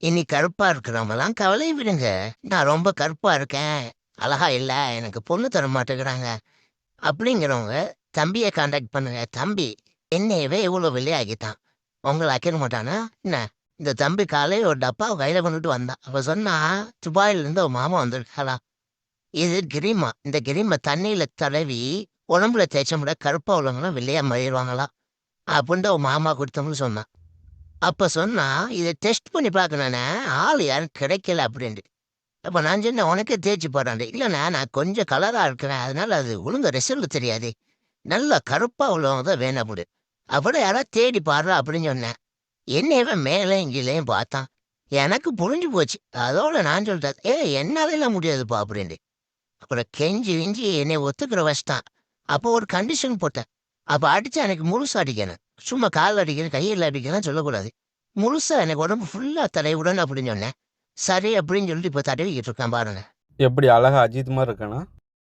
இனி கருப்பா இருக்கிறவங்கலாம் கவலைய விடுங்க. நான் ரொம்ப கருப்பா இருக்கேன். அழகா இல்ல. எனக்கு பொண்ணு தர மாட்டேங்கிறாங்க. அப்படிங்கிறவங்க தம்பிய கான்டாக்ட் பண்ணுங்க. தம்பி என்னையவே இவ்வளோ வெள்ளையாக்கிட்டான். உங்கள ஆக்கிட மாட்டானா என்ன? இந்த தம்பி காலையில ஒரு டப்பாவ கையில கொண்டுட்டு வந்தான். அவ சொன்னா, துபாயிலேருந்து அவ மாமா வந்திருக்காளாம். இது கிரீமா. இந்த கிரீம தண்ணீல தடவி உடம்புல தேய்ச்சோம்னா கருப்பா உள்ளவங்கலாம் வெள்ளையா மாறிருவாங்களாம். அப்புடின்ட்டு அவ மாமா குடுத்தோம்னு சொன்னா. அப்ப சொன்னா, "இத டெஸ்ட் பண்ணி பார்க்கணுண்ணே. ஆள் யாரும் கிடைக்கல" அப்படின்ட்டு. அப்ப நான் சொன்னேன், "உனக்கே தேய்ச்சு பாருன்ட்டு." "இல்லண்ணே, நான் கொஞ்சம் கலரா இருக்கிறேன். அதனால அது ஒழுங்கா ரிசல்ட் தெரியாதே. நல்லா கருப்பா உள்ளவங்க தான் வேணும்" அப்படி. "அப்பன்னா யாராவது தேடி பாருடா" அப்படின்னு சொன்னேன். என்னையவே மேலேயும் கீழேயும் பார்த்தான். எனக்கு புரிஞ்சு போச்சு. அதோட நான் சொல்லிட்டேன், "ஏய் என்னாலலாம் முடியாதுப்பா" அப்படின்ட்டு. அப்புறம் கெஞ்சி கிஞ்சி என்னைய ஒத்துக்கிற வச்சுட்டான். அப்போ ஒரு கண்டிஷன் போட்டேன். அப்ப அடிச்சா எனக்கு முழுசா அடிக்கணும். சும்மா கால்ல அடிக்கணும், கையில அடிக்கணும்லாம் சொல்லக்கூடாது. முழுசா எனக்கு உடம்பு ஃபுல்லா தடவி விடணும் அப்படின்னு சொன்னேன். சரி அப்படின்னு சொல்லிட்டு இப்ப தடவிக்கிட்டு இருக்கான் பாருங்க. எப்படி அழகா அஜித் மாரி இருக்கானா?